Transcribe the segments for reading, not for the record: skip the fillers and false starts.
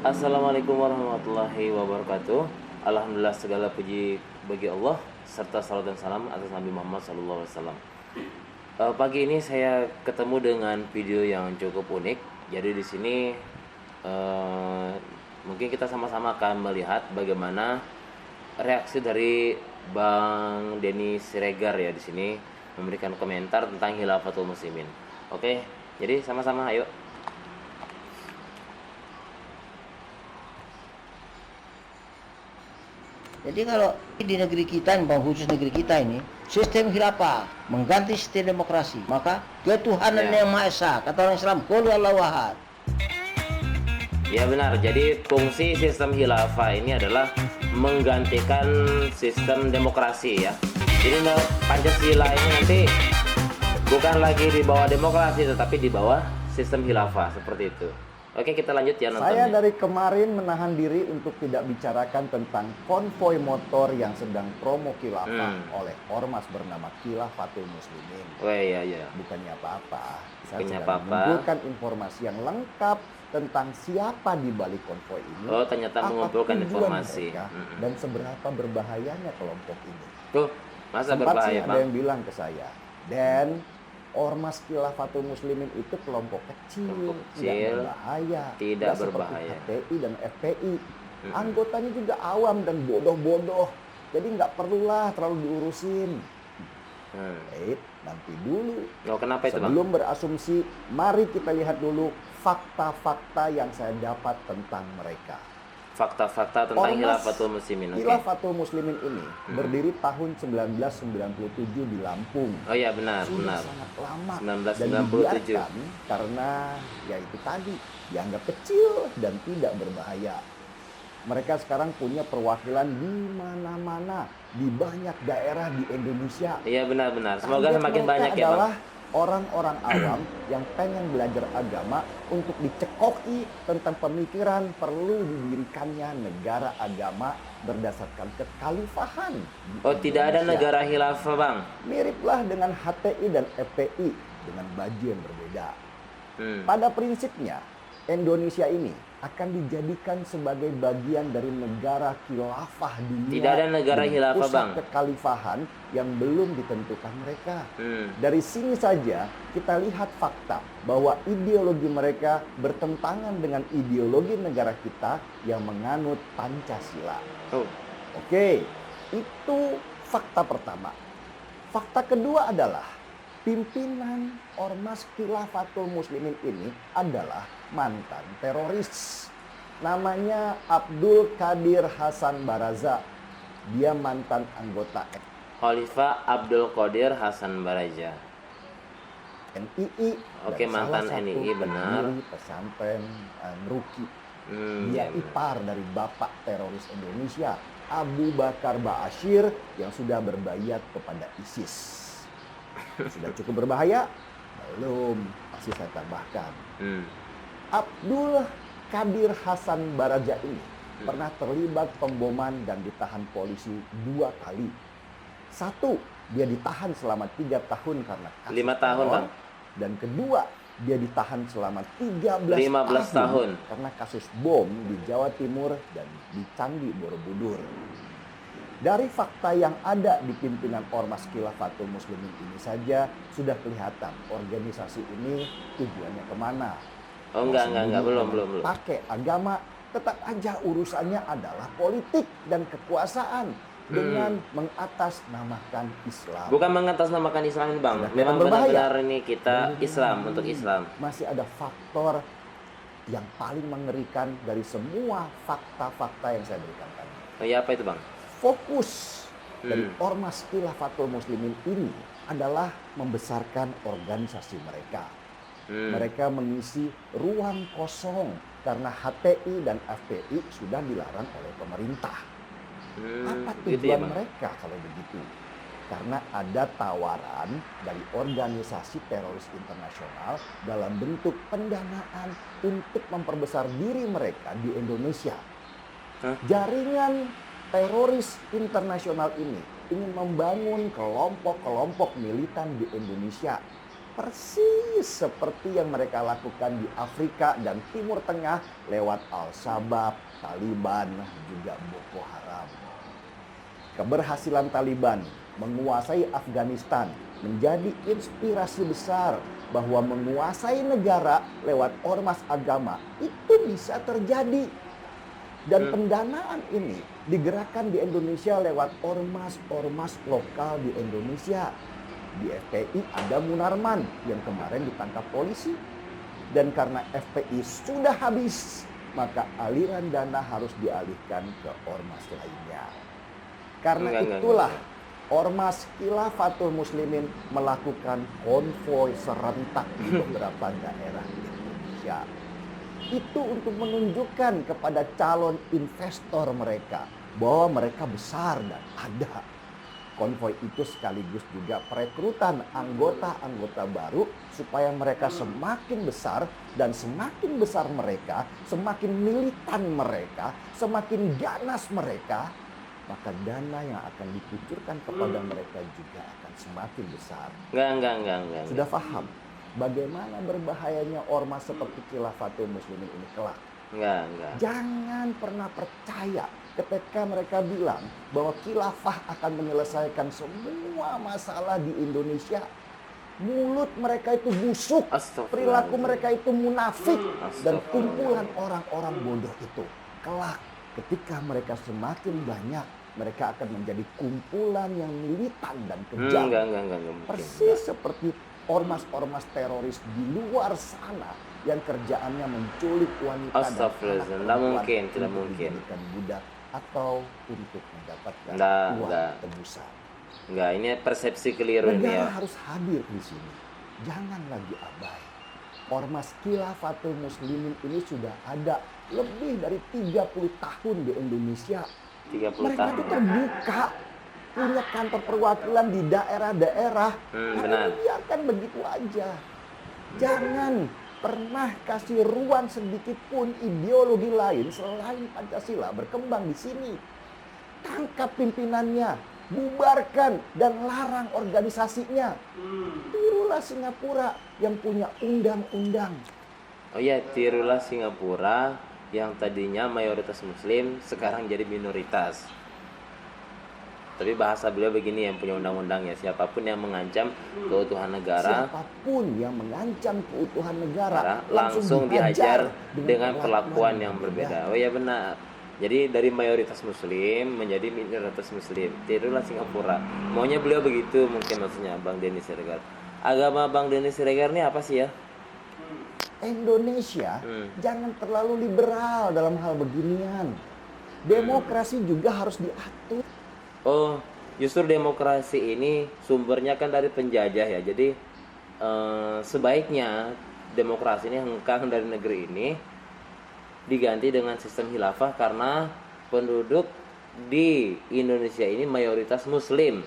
Assalamualaikum warahmatullahi wabarakatuh. Alhamdulillah, segala puji bagi Allah serta salat dan salam atas Nabi Muhammad SAW. Pagi ini saya ketemu dengan video yang cukup unik. Jadi di sini mungkin kita sama-sama akan melihat bagaimana reaksi dari Bang Denny Siregar ya di sini memberikan komentar tentang Khilafatul Muslimin. Oke, jadi sama-sama ayo. Jadi kalau di negeri kita, khusus negeri kita ini, sistem khilafah mengganti sistem demokrasi, maka ketuhanan yang Maha Esa, kata orang Islam, qul huwallahu ahad. Ya benar, jadi fungsi sistem khilafah ini adalah menggantikan sistem demokrasi ya. Jadi Pancasila ini nanti bukan lagi di bawah demokrasi tetapi di bawah sistem khilafah seperti itu. Oke, kita lanjut ya nontonnya. Saya dari kemarin menahan diri untuk tidak bicarakan tentang konvoi motor yang sedang promo khilafah oleh ormas bernama Khilafatul Muslimin. Oh iya. Bukannya apa-apa. Saya Bukannya sedang apa-apa. mengumpulkan informasi yang lengkap tentang siapa di balik konvoi ini. Oh, ternyata apa mengumpulkan tujuan informasi. mereka, dan seberapa berbahayanya kelompok ini. Tuh, masa Sempat sih berbahaya, ada Bang? yang bilang ke saya, dan ormas Khilafatul Muslimin itu kelompok kecil, tidak berbahaya, tidak nggak seperti berbahaya. HTI dan FPI. Anggotanya juga awam dan bodoh-bodoh, jadi nggak perlulah terlalu diurusin. Nanti dulu. Oh, kenapa itu, Bang? Sebelum berasumsi, mari kita lihat dulu fakta-fakta yang saya dapat tentang mereka. Fakta-fakta tentang Khilafatul Muslimin. Oke. Khilafatul Muslimin ini berdiri tahun 1997 di Lampung. Oh iya, benar. Sudah sangat lama 1997. dan dibiarkan karena ya itu tadi dianggap kecil dan tidak berbahaya. Mereka sekarang punya perwakilan di mana-mana, di banyak daerah di Indonesia. Iya, benar. Semoga Target semakin mereka banyak ya, Bang. adalah orang-orang awam yang pengen belajar agama untuk dicekoki tentang pemikiran perlu didirikannya negara agama berdasarkan kekhalifahan. Oh, tidak ada negara khilafah, Bang. Miriplah dengan HTI dan FPI dengan baju yang berbeda. Pada prinsipnya, Indonesia ini akan dijadikan sebagai bagian dari negara khilafah dunia. Tidak ada negara khilafah, pusat Bang. kekhalifahan yang belum ditentukan mereka. Dari sini saja kita lihat fakta bahwa ideologi mereka bertentangan dengan ideologi negara kita yang menganut Pancasila. Oke, itu fakta pertama. Fakta kedua adalah pimpinan ormas Khilafatul Muslimin ini adalah mantan teroris. Namanya Abdul Qadir Hasan Baraza. Dia mantan anggota Khalifah Abdul Qadir Hasan Baraja. NII. Oke, mantan NII, benar. Pesantren Ruki. Iya, Dia ipar dari bapak teroris Indonesia Abu Bakar Ba'asyir yang sudah berbayat kepada ISIS. Sudah cukup berbahaya? Belum, masih saya tambahkan. Abdul Qadir Hasan Baraja ini pernah terlibat pemboman dan ditahan polisi 2 kali. 1, dia ditahan selama 3 tahun karena kasus 5 tahun, teror. Bang. Dan kedua, dia ditahan selama 15 tahun karena kasus bom di Jawa Timur dan di Candi Borobudur. Dari fakta yang ada di pimpinan Ormas Khilafatul Muslimin ini saja sudah kelihatan organisasi ini tujuannya kemana. Oh enggak, belum. Pakai agama, tetap aja urusannya adalah politik dan kekuasaan dengan mengatasnamakan Islam. Bukan mengatasnamakan Islam, Bang. Sudah Memang berbahaya. benar-benar ini kita Islam untuk Islam. Masih ada faktor yang paling mengerikan dari semua fakta-fakta yang saya berikan tadi. Oh iya, apa itu, Bang? Fokus dari Ormas Khilafatul Muslimin ini adalah membesarkan organisasi mereka. Mereka mengisi ruang kosong karena HTI dan FPI sudah dilarang oleh pemerintah. Apa tujuan gitu ya, Bang? mereka kalau begitu? Karena ada tawaran dari organisasi teroris internasional dalam bentuk pendanaan untuk memperbesar diri mereka di Indonesia. Jaringan teroris internasional ini ingin membangun kelompok-kelompok militan di Indonesia. persis seperti yang mereka lakukan di Afrika dan Timur Tengah lewat Al-Shabaab, Taliban, juga Boko Haram. Keberhasilan Taliban menguasai Afghanistan menjadi inspirasi besar bahwa menguasai negara lewat ormas agama itu bisa terjadi. Dan pendanaan ini digerakkan di Indonesia lewat ormas-ormas lokal di Indonesia. Di FPI ada Munarman yang kemarin ditangkap polisi. Dan karena FPI sudah habis, maka aliran dana harus dialihkan ke ormas lainnya. Karena itulah Ormas Khilafatul Muslimin melakukan konvoi serentak di beberapa daerah di Indonesia. Itu untuk menunjukkan kepada calon investor mereka bahwa mereka besar dan ada. Konvoi itu sekaligus juga perekrutan anggota-anggota baru supaya mereka semakin besar, dan semakin besar mereka, semakin militan mereka, semakin ganas mereka, maka dana yang akan dikucurkan kepada mereka juga akan semakin besar. Enggak. Sudah paham bagaimana berbahayanya ormas seperti Khilafatul Muslimin ini kelak? Enggak. Jangan pernah percaya ketika mereka bilang bahwa khilafah akan menyelesaikan semua masalah di Indonesia. Mulut mereka itu busuk, perilaku mereka itu munafik, dan kumpulan orang-orang bodoh itu kelak ketika mereka semakin banyak, mereka akan menjadi kumpulan yang militan dan kejam. Enggak. Persis seperti ormas-ormas teroris di luar sana yang kerjaannya menculik wanita dan anak perempuan tidak mungkin. Dijadikan budak atau untuk mendapatkan uang tebusan. Enggak, ini persepsi keliru ini ya. Negara harus hadir di sini. Jangan lagi abai. Ormas Khilafatul Muslimin ini sudah ada lebih dari 30 tahun di Indonesia. 30 mereka tahun. itu terbuka, punya kantor perwakilan di daerah-daerah. Benar. Biarkan begitu aja. Jangan pernah kasih ruang sedikit pun ideologi lain selain Pancasila berkembang di sini. Tangkap pimpinannya, bubarkan dan larang organisasinya. Tirulah Singapura yang punya undang-undang. Oh ya, tirulah Singapura yang tadinya mayoritas muslim sekarang jadi minoritas. Tapi bahasa beliau begini yang punya undang-undang ya, siapapun yang mengancam keutuhan negara, siapapun yang mengancam keutuhan negara langsung dihajar dengan perlakuan yang berbeda. Oh ya benar. Jadi dari mayoritas muslim menjadi minoritas muslim. Tirulah Singapura. Maunya beliau begitu mungkin maksudnya Bang Denny Siregar. Agama Bang Denny Siregar ini apa sih ya? Indonesia jangan terlalu liberal dalam hal beginian. Demokrasi juga harus diatur. Oh, justru demokrasi ini sumbernya kan dari penjajah ya. Jadi sebaiknya demokrasi ini hengkang dari negeri ini diganti dengan sistem khilafah karena penduduk di Indonesia ini mayoritas muslim.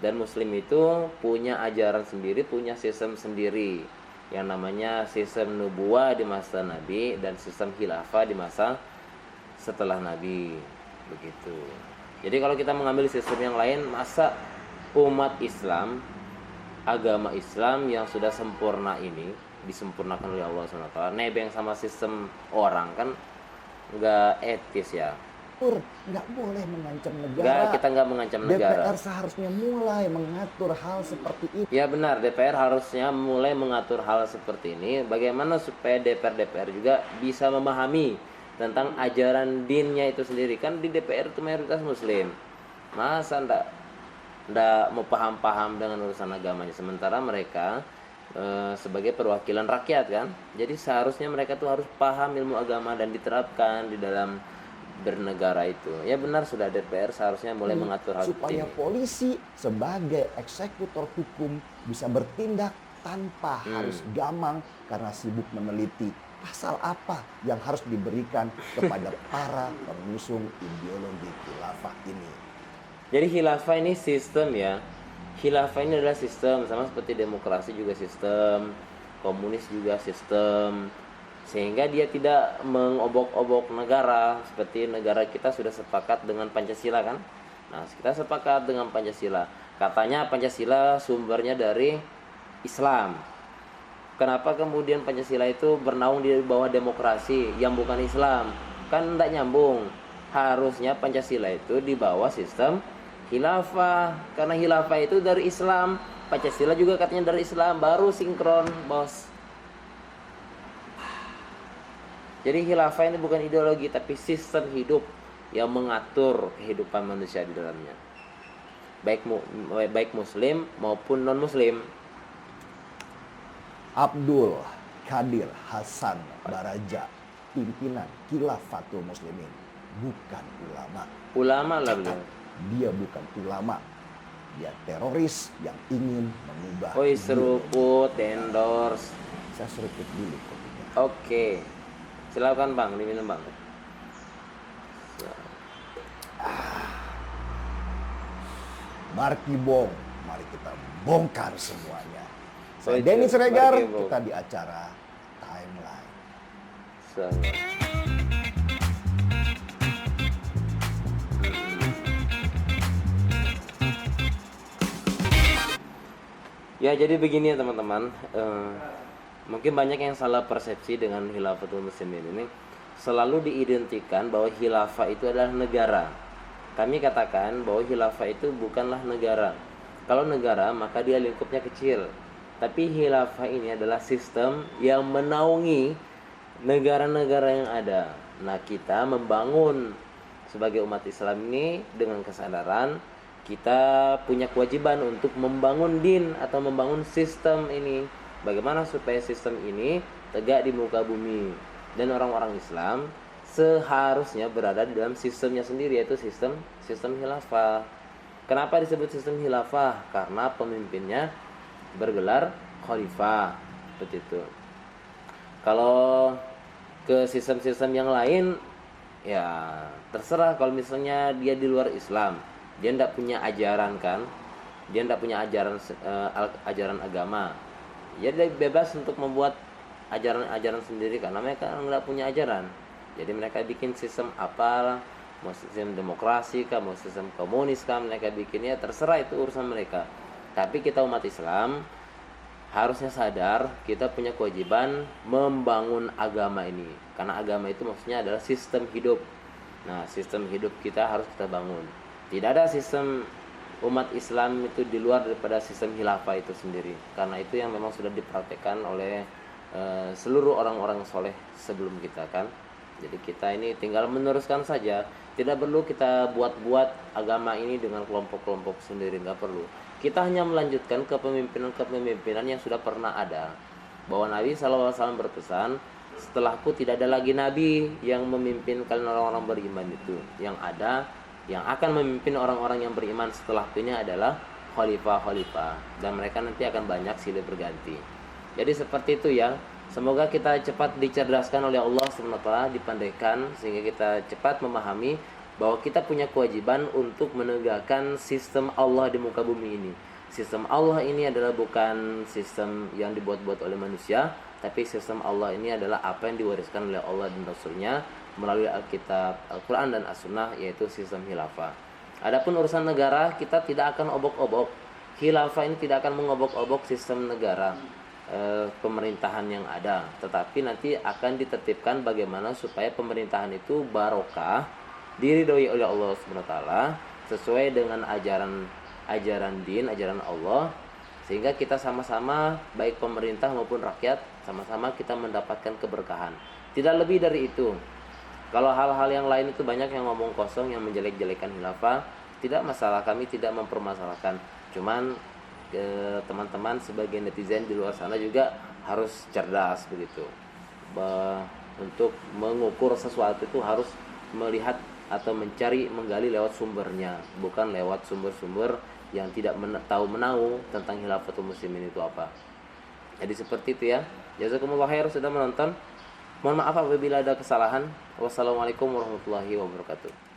Dan muslim itu punya ajaran sendiri, punya sistem sendiri. Yang namanya sistem nubuwah di masa Nabi dan sistem khilafah di masa setelah Nabi. Begitu. Jadi kalau kita mengambil sistem yang lain, masa umat Islam, agama Islam yang sudah sempurna ini disempurnakan oleh Allah SWT, nebeng sama sistem orang kan nggak etis ya. Nggak boleh mengancam negara. Nggak, kita nggak mengancam negara. DPR seharusnya mulai mengatur hal seperti ini. Ya benar, DPR harusnya mulai mengatur hal seperti ini. Bagaimana supaya DPR juga bisa memahami tentang ajaran dinnya itu sendiri. Kan di DPR itu mayoritas muslim. Masa ndak mau paham-paham dengan urusan agamanya, sementara mereka sebagai perwakilan rakyat kan. Jadi seharusnya mereka tuh harus paham ilmu agama dan diterapkan di dalam bernegara itu. Ya benar, sudah DPR seharusnya mulai mengatur hal supaya ini. polisi sebagai eksekutor hukum bisa bertindak tanpa harus gamang karena sibuk meneliti pasal apa yang harus diberikan kepada para pengusung ideologi khilafah ini. Jadi khilafah ini sistem ya. Khilafah ini adalah sistem, sama seperti demokrasi juga sistem, komunis juga sistem. Sehingga dia tidak mengobok-obok negara, seperti negara kita sudah sepakat dengan Pancasila kan. Nah, kita sepakat dengan Pancasila. Katanya Pancasila sumbernya dari Islam. Kenapa kemudian Pancasila itu bernaung di bawah demokrasi yang bukan Islam? Kan tidak nyambung. Harusnya Pancasila itu di bawah sistem khilafah. Karena khilafah itu dari Islam, Pancasila juga katanya dari Islam, baru sinkron, bos. Jadi khilafah ini bukan ideologi tapi sistem hidup yang mengatur kehidupan manusia di dalamnya. Baik muslim maupun non muslim. Abdul Qadir Hasan Baraja, pimpinan Khilafatul Muslimin, bukan ulama. Ulama lah beliau. Dia bukan ulama. Dia teroris yang ingin mengubah. Oi, seruput, endorse. Saya seruput dulu kopinya. Oke. Silakan Bang, diminum Bang. Marki Bong, mari kita bongkar semuanya. Saya Oke, Denny Siregar, Marki Bong. kita di acara Timeline. Sangat. Ya jadi begini ya teman-teman, mungkin banyak yang salah persepsi dengan Khilafatul Muslimin ini. Selalu diidentikan bahwa khilafah itu adalah negara. Kami katakan bahwa khilafah itu bukanlah negara. Kalau negara maka dia lingkupnya kecil. Tapi khilafah ini adalah sistem yang menaungi negara-negara yang ada. Nah, kita membangun sebagai umat Islam ini dengan kesadaran kita punya kewajiban untuk membangun din atau membangun sistem ini. Bagaimana supaya sistem ini tegak di muka bumi. Dan orang-orang Islam seharusnya berada di dalam sistemnya sendiri, yaitu sistem khilafah. Kenapa disebut sistem khilafah? Karena pemimpinnya bergelar khalifah, seperti itu. Kalau ke sistem-sistem yang lain, ya terserah. Kalau misalnya dia di luar Islam, dia tidak punya ajaran kan, dia tidak punya ajaran agama, ya dia bebas untuk membuat ajaran sendiri karena mereka tidak punya ajaran. Jadi mereka bikin sistem apa, mau sistem demokrasi kah, mau sistem komunis kah, mereka bikinnya terserah, itu urusan mereka. Tapi kita umat Islam harusnya sadar kita punya kewajiban membangun agama ini. Karena agama itu maksudnya adalah sistem hidup. Nah, sistem hidup kita harus kita bangun. Tidak ada sistem umat Islam itu di luar daripada sistem khilafah itu sendiri. Karena itu yang memang sudah dipraktekkan oleh seluruh orang-orang soleh sebelum kita kan. Jadi kita ini tinggal meneruskan saja. Tidak perlu kita buat-buat agama ini dengan kelompok-kelompok sendiri, nggak perlu. Kita hanya melanjutkan kepemimpinan yang sudah pernah ada. Bahwa Nabi SAW berpesan, setelahku tidak ada lagi Nabi yang memimpin kalian orang-orang beriman itu. Yang ada, yang akan memimpin orang-orang yang beriman setelahku ini adalah khalifah-khalifah. Dan mereka nanti akan banyak silih berganti. Jadi seperti itu ya. Semoga kita cepat dicerdaskan oleh Allah SWT, dipandaikan sehingga kita cepat memahami bahwa kita punya kewajiban untuk menegakkan sistem Allah di muka bumi ini. Sistem Allah ini adalah bukan sistem yang dibuat-buat oleh manusia, tapi sistem Allah ini adalah apa yang diwariskan oleh Allah dan Rasulnya melalui Alkitab, Al-Quran dan As-Sunnah, yaitu sistem khilafah. Adapun urusan negara, kita tidak akan obok-obok. Khilafah ini tidak akan mengobok-obok sistem negara, pemerintahan yang ada, tetapi nanti akan ditertibkan bagaimana supaya pemerintahan itu barokah, diridhoi oleh Allah SWT, sesuai dengan ajaran din, ajaran Allah, sehingga kita sama-sama, baik pemerintah maupun rakyat, sama-sama kita mendapatkan keberkahan. Tidak lebih dari itu. Kalau hal-hal yang lain itu banyak yang ngomong kosong, yang menjelek-jelekan khilafah, tidak masalah, kami tidak mempermasalahkan. Cuman teman-teman sebagai netizen di luar sana juga harus cerdas begitu. Untuk mengukur sesuatu itu harus melihat atau menggali lewat sumbernya, bukan lewat sumber-sumber yang tidak tahu menahu tentang Khilafatul Muslimin itu apa. Jadi seperti itu ya. Jazakumullah khair sudah menonton. Mohon maaf apabila ada kesalahan. Wassalamualaikum warahmatullahi wabarakatuh.